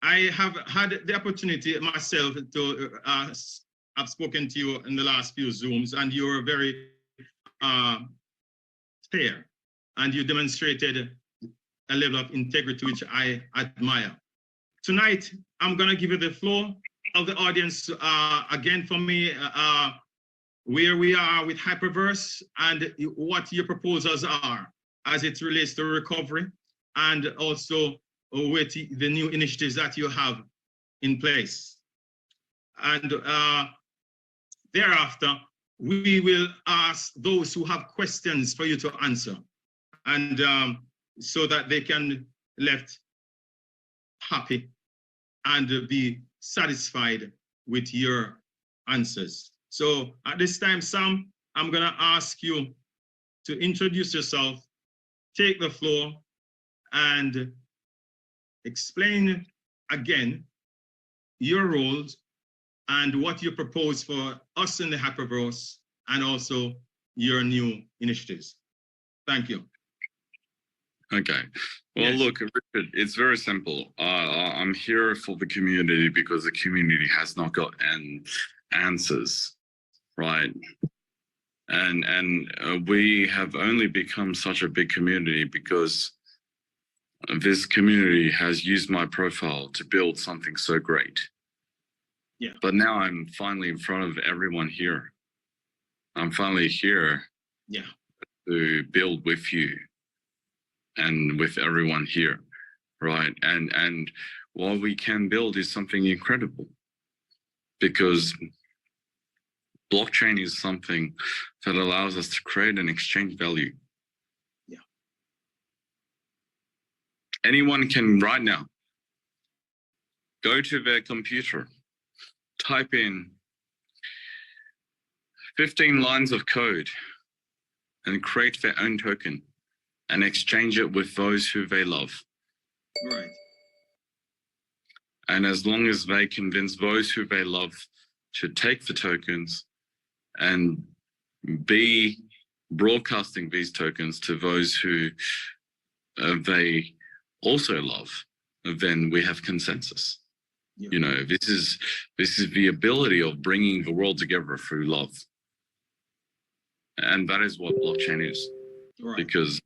I have had the opportunity myself to I've spoken to you in the last few Zooms, and you were very fair, and you demonstrated a level of integrity which I admire. Tonight, I'm going to give you the floor of the audience again for me, where we are with Hyperverse and what your proposals are as it relates to recovery, and also with the new initiatives that you have in place. And thereafter, we will ask those who have questions for you to answer, and so that they can left happy and be satisfied with your answers. So at this time, Sam, I'm gonna ask you to introduce yourself, take the floor, and explain again your roles and what you propose for us in the Hyperverse, and also your new initiatives. Thank you. Okay. Well, yes. Look, Richard, it's very simple. I'm here for the community because the community has not got answers, right? And we have only become such a big community because this community has used my profile to build something so great. Yeah. But now I'm finally in front of everyone here. I'm finally here, yeah, to build with you and with everyone here, right? And what we can build is something incredible, because blockchain is something that allows us to create and exchange value. Yeah. Anyone can right now go to their computer, type in 15 lines of code and create their own token and exchange it with those who they love. Right. And as long as they convince those who they love to take the tokens and be broadcasting these tokens to those who they also love, then we have consensus. Yeah. You know, this is the ability of bringing the world together through love. And that is what blockchain is. Right. Because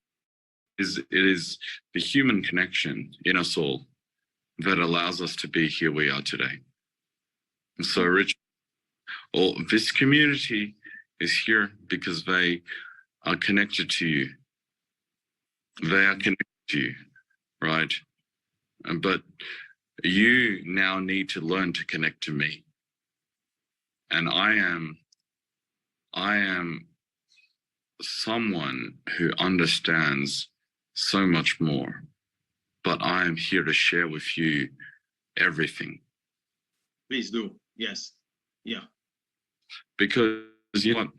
it is the human connection in us all that allows us to be here we are today. And so, Rich, this community is here because they are connected to you. They are connected to you, right? But you now need to learn to connect to me. And I am someone who understands so much more, but I am here to share with you everything. Please do. Yes. Yeah. Because you know what?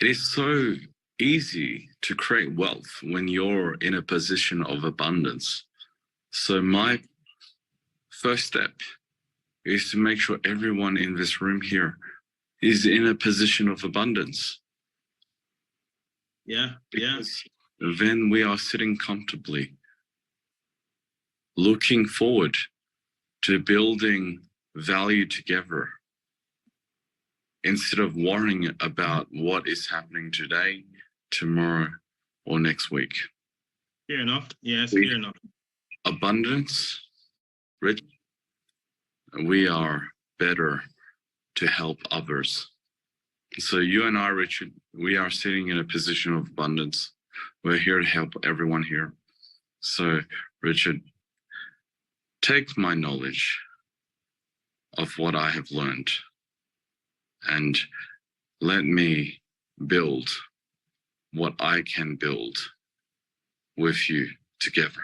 It is so easy to create wealth when you're in a position of abundance. So my first step is to make sure everyone in this room here is in a position of abundance. Yeah, yeah. Then we are sitting comfortably, looking forward to building value together, instead of worrying about what is happening today, tomorrow, or next week. Fair enough. Yes, fair enough. Abundance, Rich, we are better to help others. So you and I, Richard, we are sitting in a position of abundance. We're here to help everyone here. So, Richard, take my knowledge of what I have learned and let me build what I can build with you together.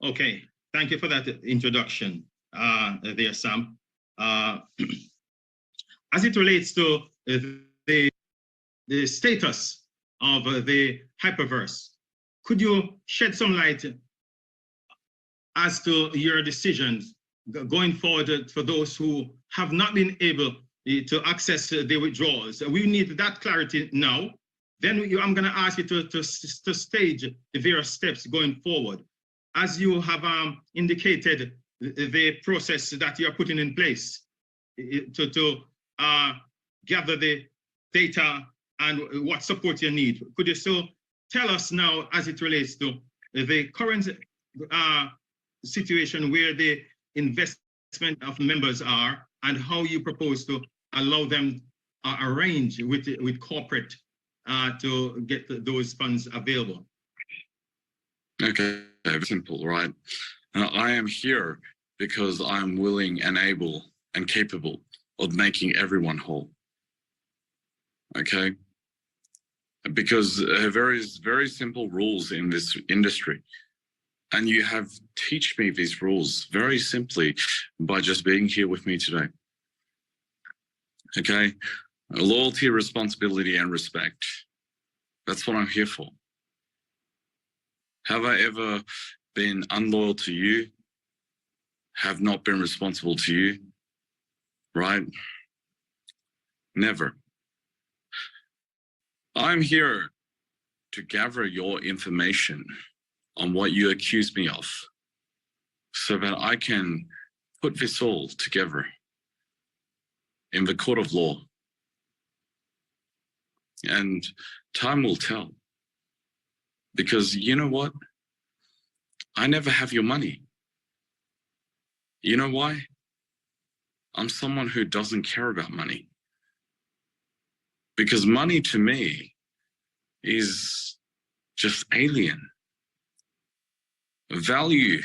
Okay, thank you for that introduction there, Sam. As it relates to the status of the Hyperverse, could you shed some light as to your decisions going forward for those who have not been able to access the withdrawals? We need that clarity now, Then I'm going to ask you to stage the various steps going forward. As you have indicated, the process that you are putting in place to gather the data and what support you need. Could you still tell us now, as it relates to the current situation where the investment of members are and how you propose to allow them arrange with corporate to get those funds available? Okay, very simple, right? I am here because I'm willing and able and capable of making everyone whole. Okay? Because very simple rules in this industry. And you have teach me these rules very simply by just being here with me today. Okay? Loyalty, responsibility, and respect. That's what I'm here for. Have I ever been unloyal to you? Have not been responsible to you? Right? Never. I'm here to gather your information on what you accuse me of so that I can put this all together in the court of law. And time will tell. Because you know what? I never have your money. You know why? I'm someone who doesn't care about money. Because money to me is just alien. Value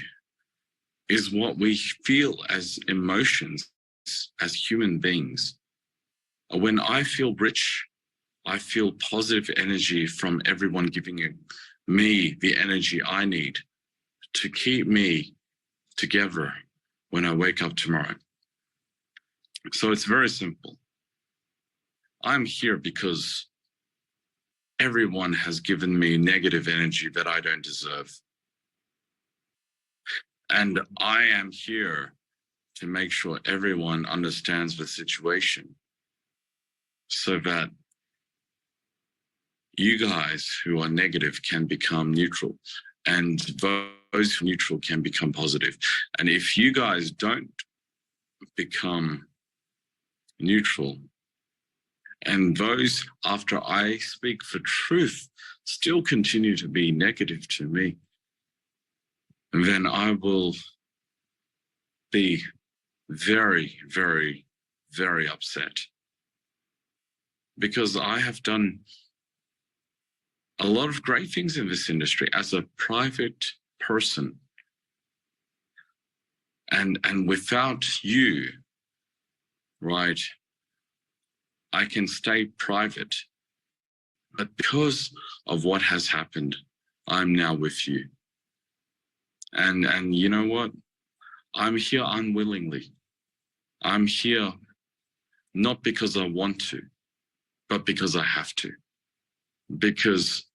is what we feel as emotions, as human beings. When I feel rich, I feel positive energy from everyone giving me the energy I need to keep me together when I wake up tomorrow. So it's very simple. I'm here because everyone has given me negative energy that I don't deserve. And I am here to make sure everyone understands the situation so that you guys who are negative can become neutral and those who are neutral can become positive. And if you guys don't become neutral and those after I speak the truth still continue to be negative to me, then I will be very, very, very upset. Because I have done a lot of great things in this industry as a private person. And without you, right, I can stay private. But because of what has happened, I'm now with you. And you know what? I'm here unwillingly. I'm here not because I want to, but because I have to. Because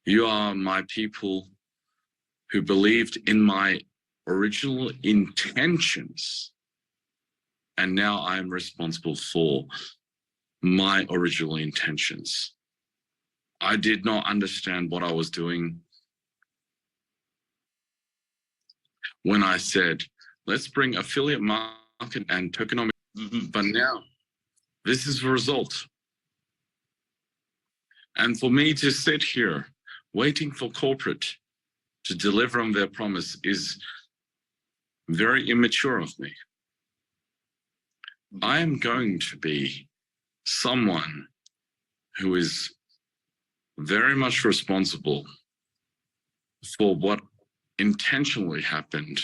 you are my people who believed in my original intentions. And now I am responsible for my original intentions. I did not understand what I was doing when I said, let's bring affiliate market and tokenomics. But now, this is the result. And for me to sit here waiting for corporate to deliver on their promise is very immature of me. I am going to be someone who is very much responsible for what intentionally happened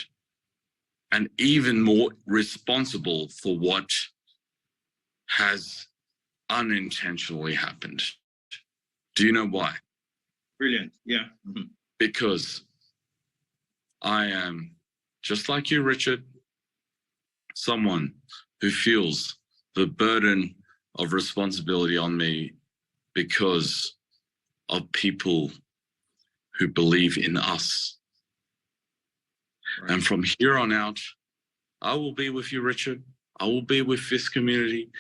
and even more responsible for what has unintentionally happened. Do you know why? Brilliant, yeah. Because I am, just like you, Richard, someone who feels the burden of responsibility on me because of people who believe in us. Right. And from here on out, I will be with you, Richard. I will be with this community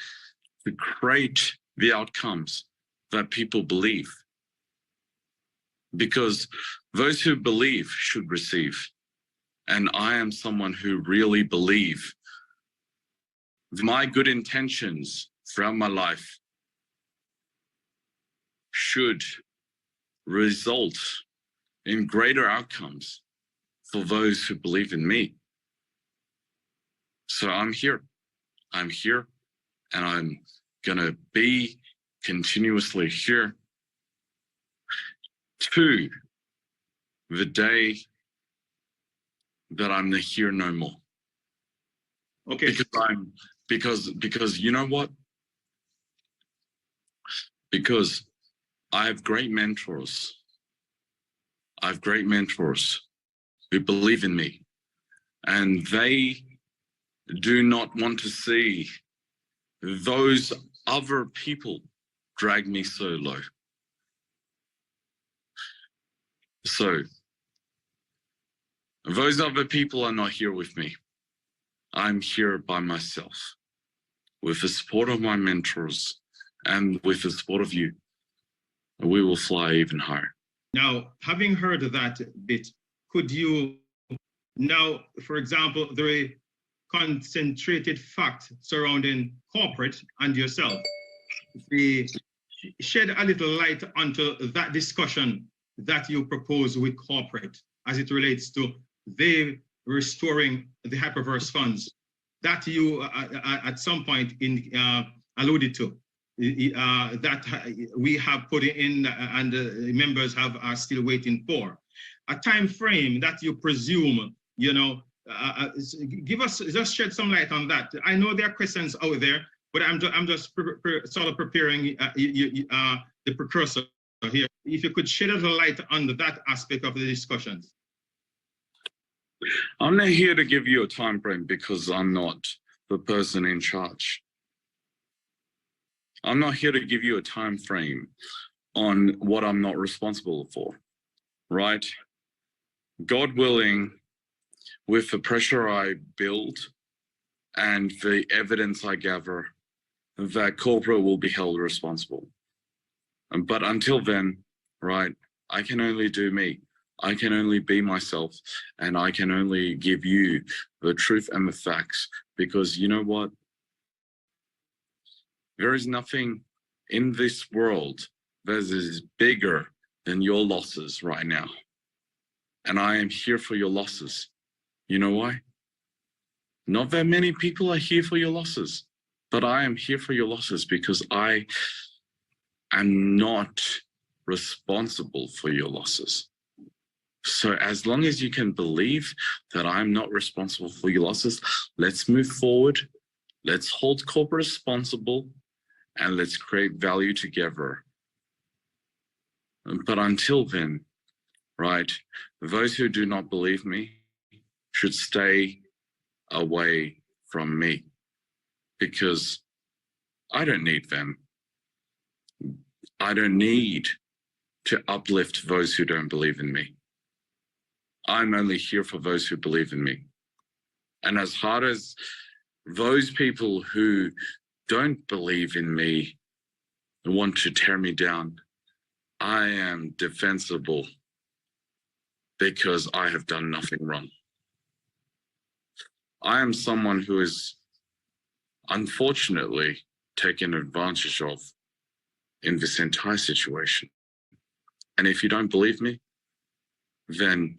to create the outcomes that people believe. Because those who believe should receive. And I am someone who really believe my good intentions throughout my life should result in greater outcomes for those who believe in me. So I'm here, and I'm gonna be continuously here to the day that I'm here no more. Okay. Because you know what? Because I have great mentors. I have great mentors who believe in me, and they do not want to see those other people drag me so low. So those other people are not here with me. I'm here by myself, with the support of my mentors and with the support of you. We will fly even higher. Now, having heard that bit, could you now, for example, the concentrated fact surrounding corporate and yourself, we shed a little light onto that discussion that you propose with corporate as it relates to they restoring the Hyperverse funds that you at some point alluded to, that we have put in and members are still waiting for. A time frame that you presume, you know, give us, just shed some light on that. I know there are questions out there, but I'm just sort of preparing the precursor here. If you could shed a little light on that aspect of the discussions. I'm not here to give you a time frame because I'm not the person in charge. I'm not here to give you a time frame on what I'm not responsible for, right? God willing, with the pressure I build and the evidence I gather, that corporate will be held responsible. But until then, right, I can only do me. I can only be myself, and I can only give you the truth and the facts, because you know what? There is nothing in this world that is bigger than your losses right now. And I am here for your losses. You know why? Not that many people are here for your losses, but I am here for your losses because I am not responsible for your losses. So as long as you can believe that I'm not responsible for your losses, let's move forward. Let's hold corporate responsible and let's create value together. But until then, right, those who do not believe me should stay away from me because I don't need them. I don't need to uplift those who don't believe in me. I'm only here for those who believe in me. And as hard as those people who don't believe in me want to tear me down, I am defensible because I have done nothing wrong. I am someone who is unfortunately taken advantage of in this entire situation. And if you don't believe me, then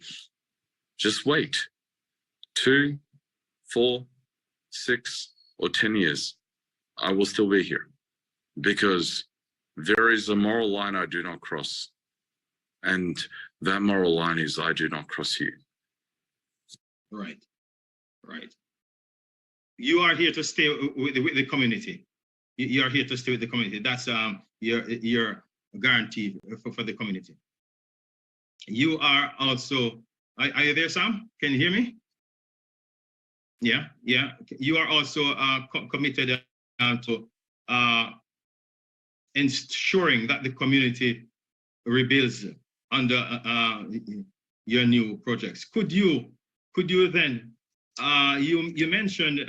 just wait 2, 4, 6, or 10 years. I will still be here because there is a moral line I do not cross. And that moral line is I do not cross you. Right, right. You are here to stay with the community. You are here to stay with the community. That's your guarantee for the community. You are also, are you there, Sam? Can you hear me? Yeah, yeah. You are also committed to ensuring that the community rebuilds under your new projects. Could you then, you mentioned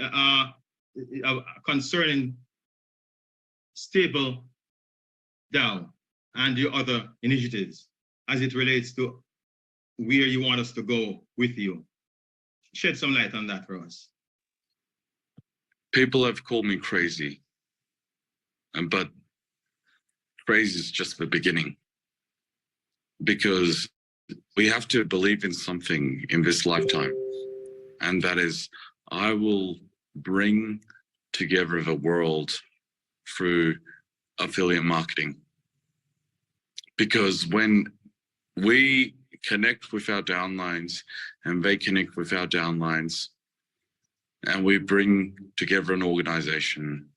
concerning stable DAO, and your other initiatives as it relates to where you want us to go with you. Shed some light on that for us. People have called me crazy, but crazy is just the beginning, because we have to believe in something in this lifetime, and that is, I will bring together the world through affiliate marketing. Because when we connect with our downlines and they connect with our downlines, and we bring together an organization,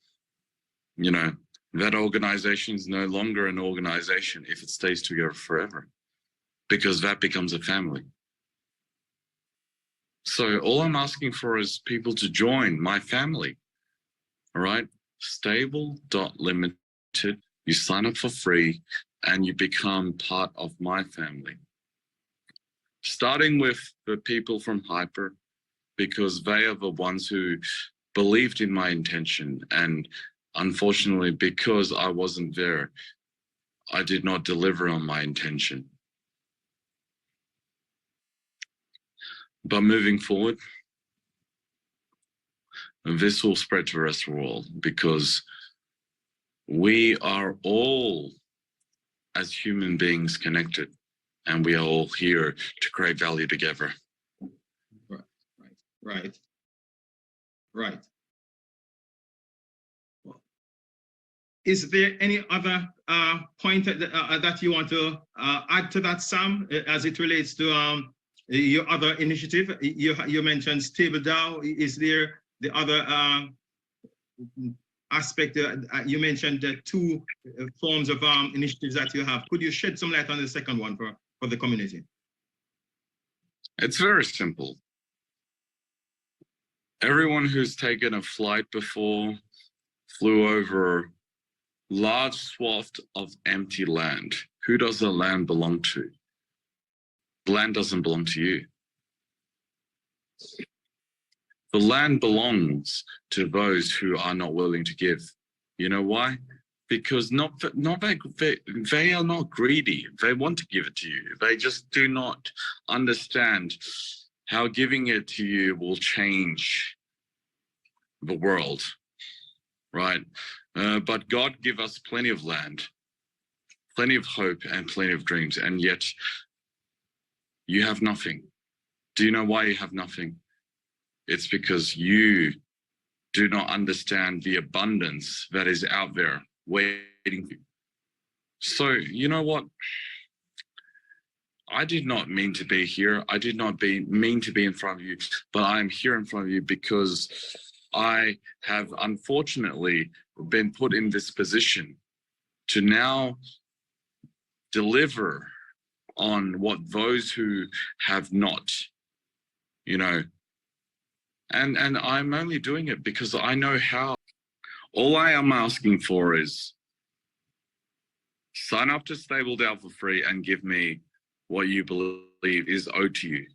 you know, that organization is no longer an organization if it stays together forever, because that becomes a family. So all I'm asking for is people to join my family. All right, stable.limited, you sign up for free and you become part of my family. Starting with the people from Hyper, because they are the ones who believed in my intention, and unfortunately, because I wasn't there, I did not deliver on my intention. But moving forward, this will spread to the rest of the world, because we are all, as human beings, connected, and we are all here to create value together. Right. Well, is there any other point that you want to add to that, Sam, as it relates to your other initiative? You mentioned Stable DAO. Is there the other aspect? You mentioned the two forms of initiatives that you have. Could you shed some light on the second one for the community? It's very simple. Everyone who's taken a flight before, flew over large swath of empty land. Who does the land belong to? The land doesn't belong to you. The land belongs to those who are not willing to give. You know why? Because they are not greedy. They want to give it to you. They just do not understand how giving it to you will change the world, right? But God give us plenty of land, plenty of hope, and plenty of dreams, and yet you have nothing. Do you know why you have nothing? It's because you do not understand the abundance that is out there waiting for you. So, you know what? I did not mean to be here. I did not mean to be in front of you, but I am here in front of you because I have unfortunately been put in this position to now deliver on what those who have not, you know, and I'm only doing it because I know how. All I am asking for is sign up to Stable DAO for free and give me what you believe is owed to you.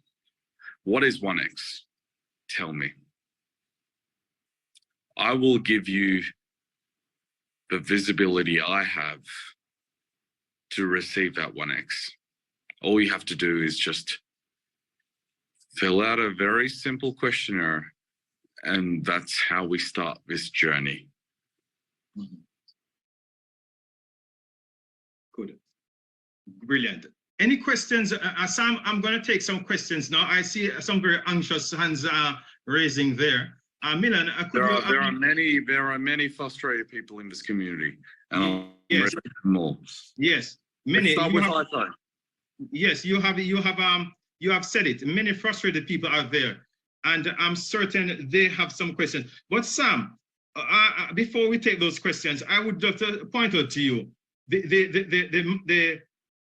What is 1x? Tell me. I will give you the visibility I have to receive that 1x. All you have to do is just fill out a very simple questionnaire, and that's how we start this journey. Good. Brilliant. Any questions? Sam, I'm going to take some questions now. I see some very anxious hands raising there. Milan, there are many frustrated people in this community, and I'm ready for more. Yes, many. Let's start with yes, you have said it. Many frustrated people out there, and I'm certain they have some questions. But Sam, before we take those questions, I would just point out to you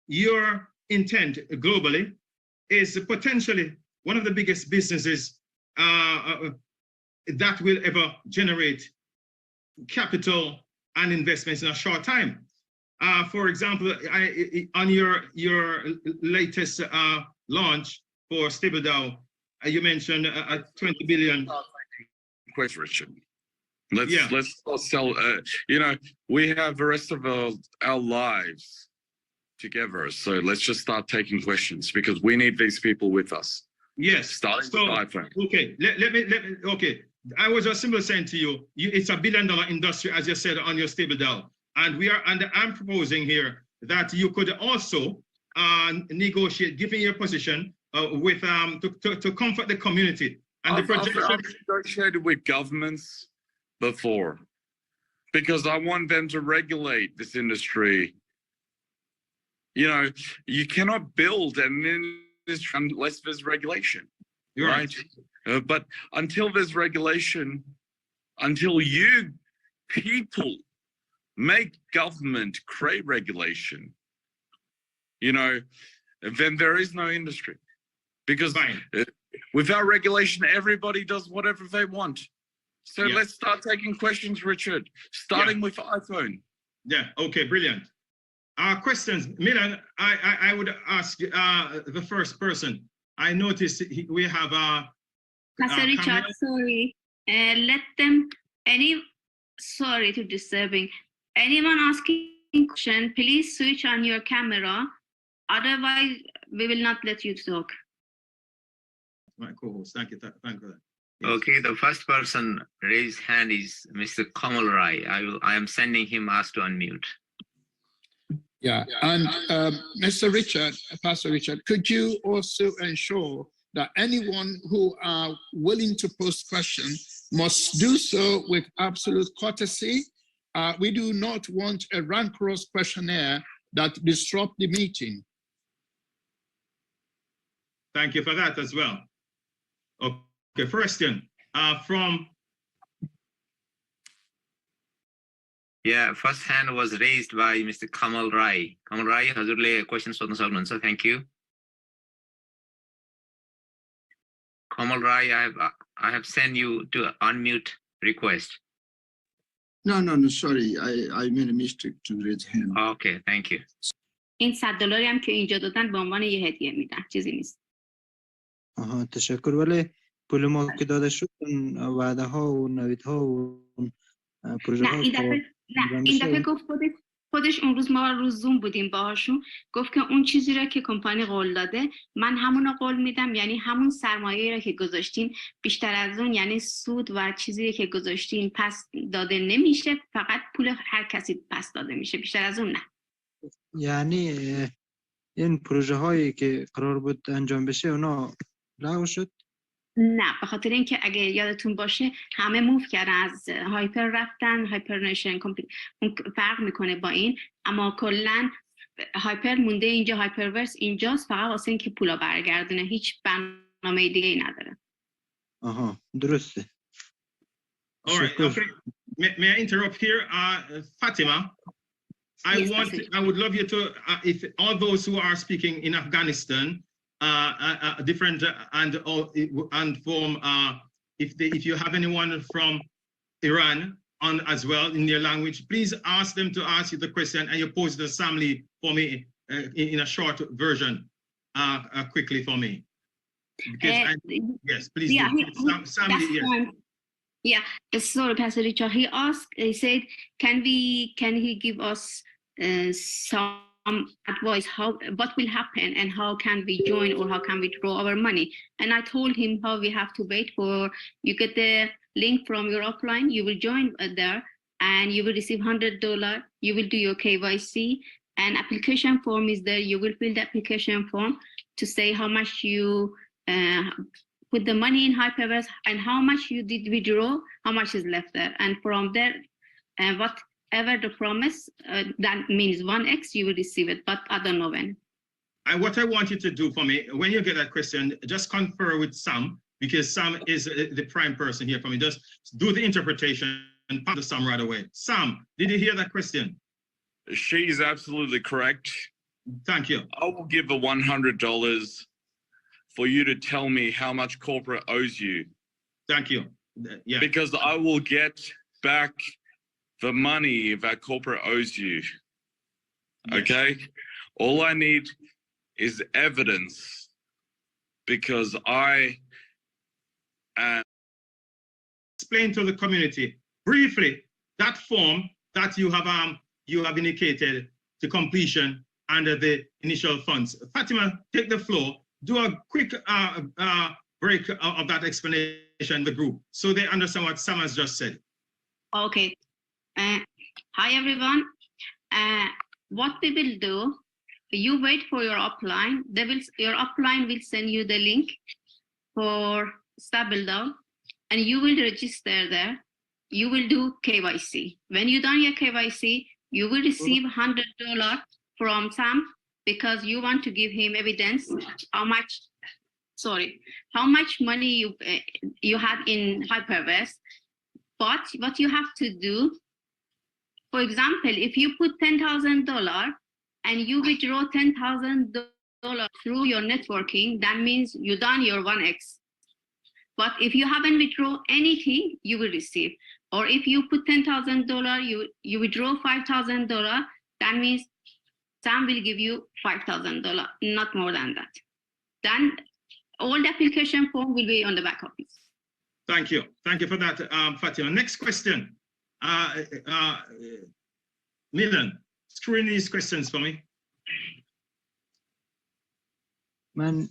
your intent globally is potentially one of the biggest businesses that will ever generate capital and investments in a short time. For example, on your latest launch for Stable DAO, you mentioned a 20 billion. Question, Richard. Let's sell. You know, we have the rest of our lives together. So let's just start taking questions because we need these people with us. Yes. Starting So, with iPhone. okay, let me, okay. I was just simply saying to you, it's $1 billion industry, as you said on your stable DAO. And I'm proposing here that you could also negotiate, given your position, with to comfort the community. And I've negotiated with governments before because I want them to regulate this industry. You know, you cannot build an industry unless there's regulation. You're right. But until there's regulation, until you people make government create regulation, you know, then there is no industry. Because without regulation, everybody does whatever they want. So let's start taking questions, Richard, starting with iPhone. Yeah, okay, brilliant. Questions. Milan, I would ask the first person. I noticed we have Pastor Richard, sorry. Let them, sorry to disturbing. Anyone asking question, please switch on your camera. Otherwise, we will not let you talk. My co-host, thank you for that. Yes. Okay, the first person raised hand is Mr. Kamal Rai. I am sending him ask to unmute. Yeah, and Mr. Richard, Pastor Richard, could you also ensure that anyone who are willing to post questions must do so with absolute courtesy? We do not want a rancorous questionnaire that disrupt the meeting. Thank you for that as well. Okay, first thing, from... Yeah, first hand was raised by Mr. Kamal Rai. Kamal Rai, hazurle questions for the sir. Thank you. Kamal Rai, I have sent you to unmute request. No, sorry. I made a mistake to raise hand. Okay, thank you. این $100 هم که اینجا دادن به عنوان یه هدیه میدن، چیزی نیست. تشکر. ولی پول ما که داده شد وعده ها و نویدها و پروژه ها این دفعه گفت خودش اون روز ما روز زوم بودیم باهاشون، گفت که اون چیزی را که کمپانی قول داده من همون رو قول میدم، یعنی همون سرمایه را که گذاشتین بیشتر از اون، یعنی سود و چیزی که گذاشتین پس داده نمیشه، فقط پول هر کسی پس داده میشه، بیشتر از اون نه. یعنی این پروژه هایی که قرار بود انجام بشه اونا لغو شد؟ نه، به خاطر اینکه اگه یادتون باشه همه موو کردن، از هایپر رفتن، هایپر نشن اون فرق میکنه با این، اما کلا هایپر مونده اینجا، هایپرورس اینجاست، فقط واسه اینکه پولا برگردونه، هیچ برنامه دیگه ای نداره. آها، درسته. All right, okay. May I interrupt here, Fatima? I would love you to, if all those who are speaking in Afghanistan, different and from if you have anyone from Iran on as well in their language, please ask them to ask you the question and you pose the summary for me in a short version quickly for me. Because yes, please. Yeah, summary, yes. Yeah, sorry, Pastor Richard. He asked. He said, "Can he give us some advice what will happen and how can we join or how can we draw our money?" And I told him how we have to wait for you get the link from your offline, you will join there and you will receive $100. You will do your KYC, and application form is there. You will fill the application form to say how much you put the money in Hyperverse and how much you did withdraw, how much is left there, and from there whatever the promise, that means 1x, you will receive it, but I don't know when. And what I want you to do for me, when you get that question, just confer with Sam, because Sam is the prime person here for me. Just do the interpretation and pass the Sam right away. Sam, did you hear that question? She is absolutely correct. Thank you. I will give the $100 for you to tell me how much corporate owes you. Thank you. Yeah. Because I will get back the money that corporate owes you. Yes. Okay? All I need is evidence because I explain to the community briefly that form that you have indicated to completion and the initial funds. Fatima, take the floor. Do a quick break of that explanation in the group so they understand what Sam has just said. Okay. Hi, everyone. What we will do, you wait for your upline. Your upline will send you the link for StableDAO, and you will register there. You will do KYC. When you done your KYC, you will receive $100 from Sam because you want to give him evidence how much money you had in Hyperverse. But what you have to do, for example, if you put $10,000 and you withdraw $10,000 through your networking, that means you done your 1x. But if you haven't withdrawn anything, you will receive. Or if you put $10,000, you withdraw $5,000, that means Sam will give you $5,000, not more than that. Then all the application form will be on the back office. Thank you. Thank you for that, Fatima. Next question. Milan, screen these questions for me. Man,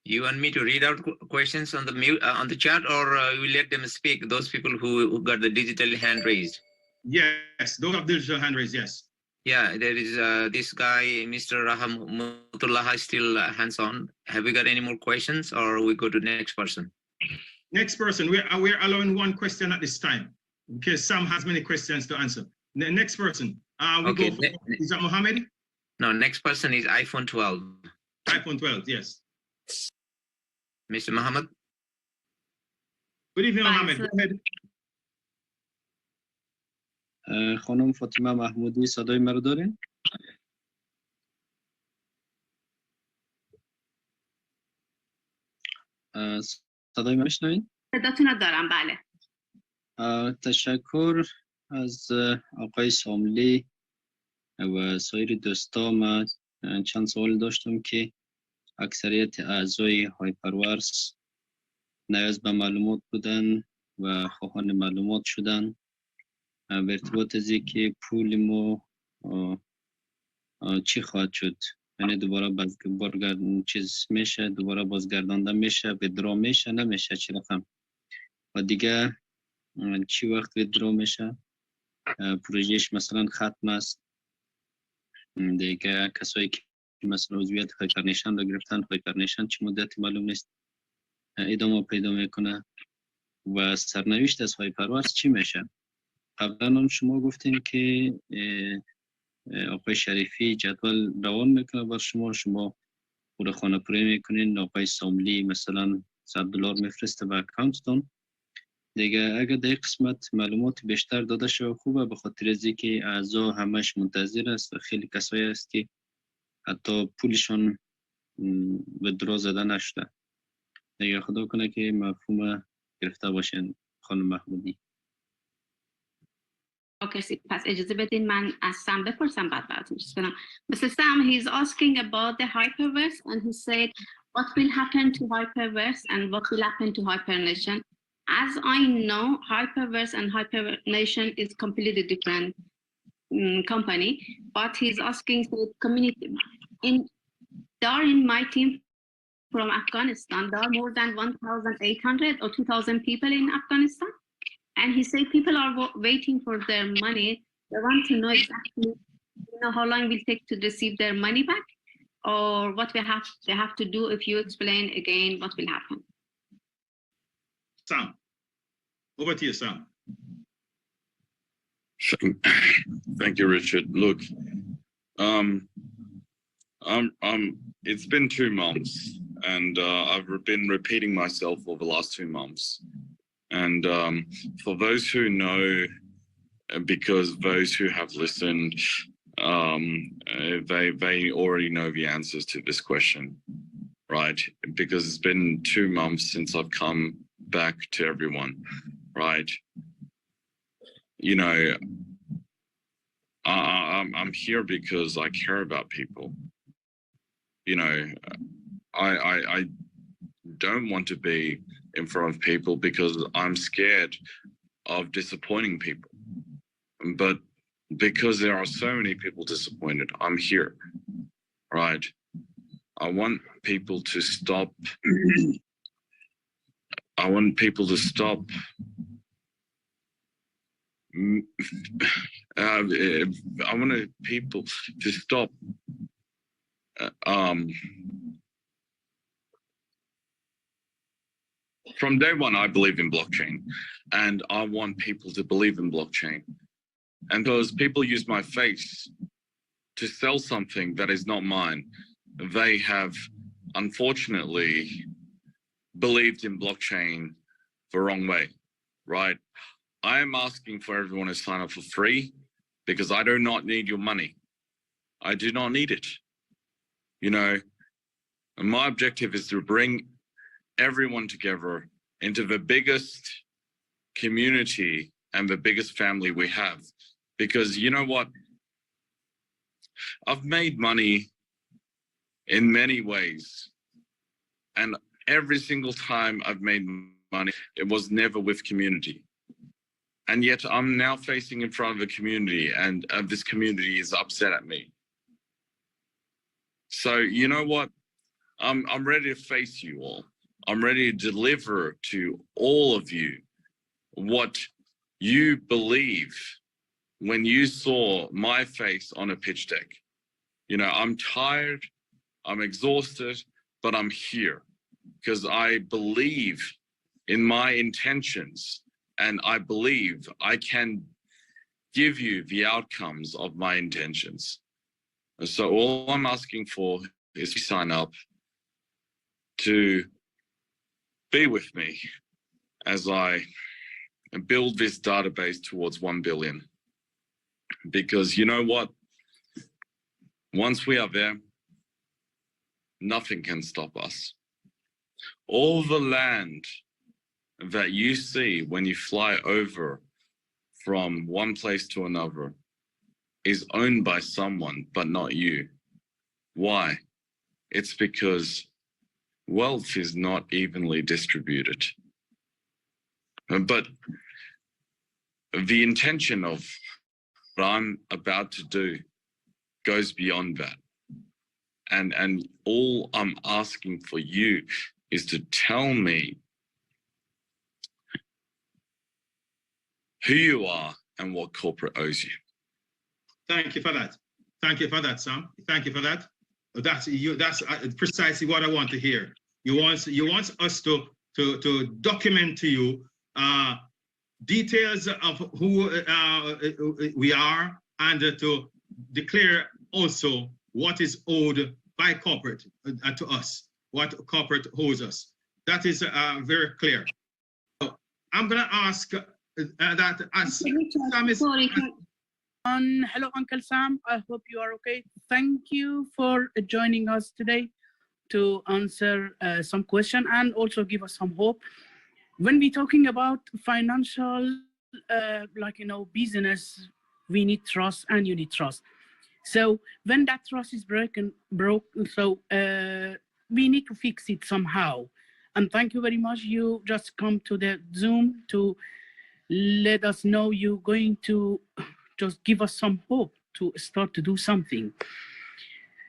You want me to read out questions on the chat, or you will let them speak? Those people who got the digital hand raised. Yes, those have digital hand raised. Yes. Yeah, there is this guy, Mr. Rahmatullah, is still hands on. Have we got any more questions, or we go to the next person? Next person. We're allowing one question at this time because Sam has many questions to answer. The next person. Okay. Is that Mohammed? No, next person is iPhone 12. iPhone 12. Yes. Mr. Muhammad. Good evening, Mohammed. Go ahead. خانم فاطمه محمودی صدای مرا دارین؟ صدای من میشنوین؟ صداتون دارم، بله. تشکر از آقای ساملی و سایر دوستا. من چند سوال داشتم که اکثریت اعضای هایپرورس نیاز به معلومات بودن و خواهان معلومات شدن به ارتباط از که پول ما چی خواهد شد، یعنی دوباره چیز میشه، دوباره بازگردانده میشه، ویدرا میشه، نمیشه، چی رقم و دیگه چی وقت ویدرا میشه، پروژهش مثلا ختم است، دیگه کسایی که مثلا عضویت هایپرنیشن را گرفتن، هایپرنیشن چه مدتی معلوم نیست ادامه پیدا میکنه و سرنوشت از هایپرورس چی میشه. قبلا هم شما گفتین که آقای شریفی جدول روان میکنه بر شما خود خانه پوری میکنین، آقای ساملی مثلا $100 میفرسته به اکانتتون دیگه. اگر در قسمت معلومات بیشتر داده شده خوبه، به خاطر از اینکه اعضا همش منتظر است و خیلی کسایی است که حتی پولشون ویدرا زده نشده دیگه. خدا کنه که مفهوم گرفته باشین خانم محمودی. Okay, پس اجازه بدین من از سم بپرسم بعد براتون چیز کنم. Mr. Sam, he's asking about the Hyperverse and he said what will happen to Hyperverse and what will happen to HyperNation. As I know, Hyperverse and HyperNation is completely different company, but he's asking for community. There are in my team from Afghanistan, there are more than 1,800 or 2,000 people in Afghanistan. And he said people are waiting for their money. They want to know exactly, how long it will take to receive their money back, or what they have to do. If you explain again, what will happen? Sam, over to you, Sam. Thank you, Richard. Look, it's been 2 months, and I've been repeating myself for the last 2 months. And for those who know, because those who have listened, they already know the answers to this question, right? Because it's been 2 months since I've come back to everyone, right? You know, I'm here because I care about people. You know, I don't want to be in front of people because I'm scared of disappointing people. But because there are so many people disappointed. I'm here, right? I want people to stop. I want people to stop. I want people to stop. From day one, I believe in blockchain, and I want people to believe in blockchain. And because people use my face to sell something that is not mine, they have unfortunately believed in blockchain the wrong way, right? I am asking for everyone to sign up for free because I do not need your money. I do not need it. You know, and my objective is to bring everyone together into the biggest community and the biggest family we have. Because you know what? I've made money in many ways. And every single time I've made money, it was never with community. And yet I'm now facing in front of a community, and this community is upset at me. So you know what? I'm ready to face you all. I'm ready to deliver to all of you what you believe when you saw my face on a pitch deck. You know, I'm tired, I'm exhausted, but I'm here because I believe in my intentions, and I believe I can give you the outcomes of my intentions. And so all I'm asking for is to sign up to be with me as I build this database towards 1 billion. Because you know what? Once we are there, nothing can stop us. All the land that you see when you fly over from one place to another is owned by someone, but not you. Why? It's because wealth is not evenly distributed. But the intention of what I'm about to do goes beyond that. And all I'm asking for you is to tell me who you are and what corporate owes you. Thank you for that. Thank you for that, Sam. Thank you for that. That's precisely what I want to hear. You want us to document to you details of who we are, and to declare also what is owed by corporate to us, what corporate owes us. That is very clear. So I'm going to ask that as Sam is... Hello, Uncle Sam. I hope you are okay. Thank you for joining us today to answer some question and also give us some hope. When we're talking about financial, business, we need trust and you need trust. So when that trust is broken, so we need to fix it somehow. And thank you very much. You just come to the Zoom to let us know you're going to just give us some hope to start to do something.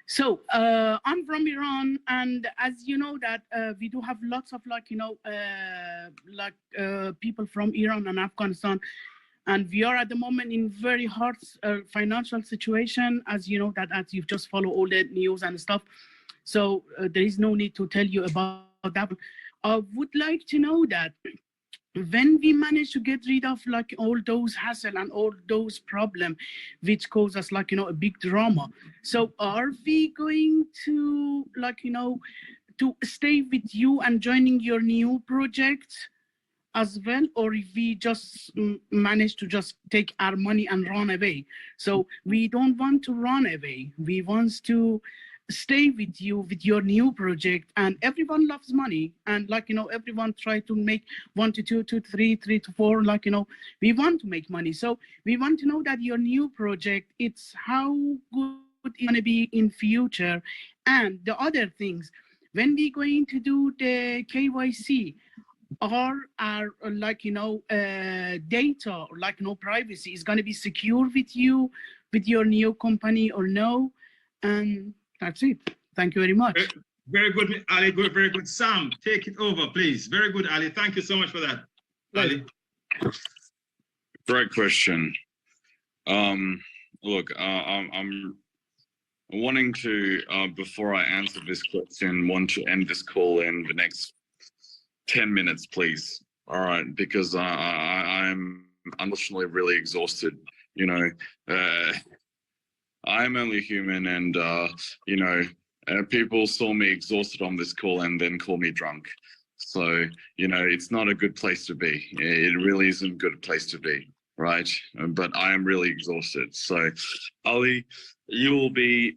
So I'm from Iran, and as you know that we do have lots of people from Iran and Afghanistan, and we are at the moment in very hard financial situation, as you know that, as you've just followed all the news and stuff. So there is no need to tell you about that. I would like to know that when we manage to get rid of all those hassle and all those problems which cause us a big drama, so are we going to to stay with you and joining your new project as well, or if we just manage to just take our money and run away? So we don't want to run away, we want to stay with you with your new project. And everyone loves money, and everyone try to make 1 to 2 to 3 to 4, we want to make money. So we want to know that your new project, it's how good it's going to be in future. And the other things, when we going to do the KYC, our data or privacy is going to be secure with you, with your new company or no? And that's it. Thank you very much. Very good, Ali. Good, very good. Sam, take it over, please. Very good, Ali. Thank you so much for that. Ali. Great question. Look, I'm wanting to, before I answer this question, want to end this call in the next 10 minutes, please. All right, because I'm unfortunately really exhausted. You know, I'm only human, and you know, people saw me exhausted on this call and then call me drunk. So, you know, it's not a good place to be. It really isn't a good place to be, right? But I am really exhausted. So, Ali, you will be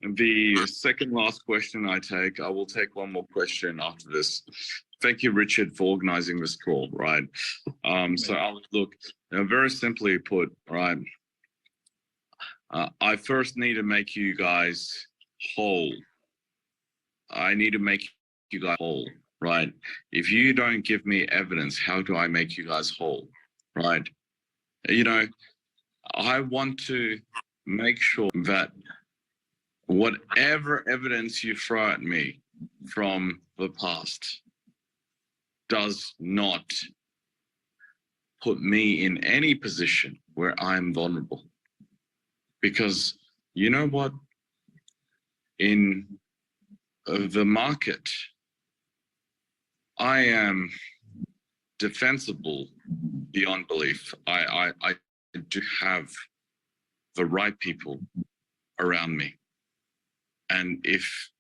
the second last question I take. I will take one more question after this. Thank you, Richard, for organizing this call, right? So, Ali, look, very simply put, right, I first need to make you guys whole. I need to make you guys whole, right? If you don't give me evidence, how do I make you guys whole, right? You know, I want to make sure that whatever evidence you throw at me from the past does not put me in any position where I'm vulnerable. Because you know what? In the market, I am defensible beyond belief. I do have the right people around me. And if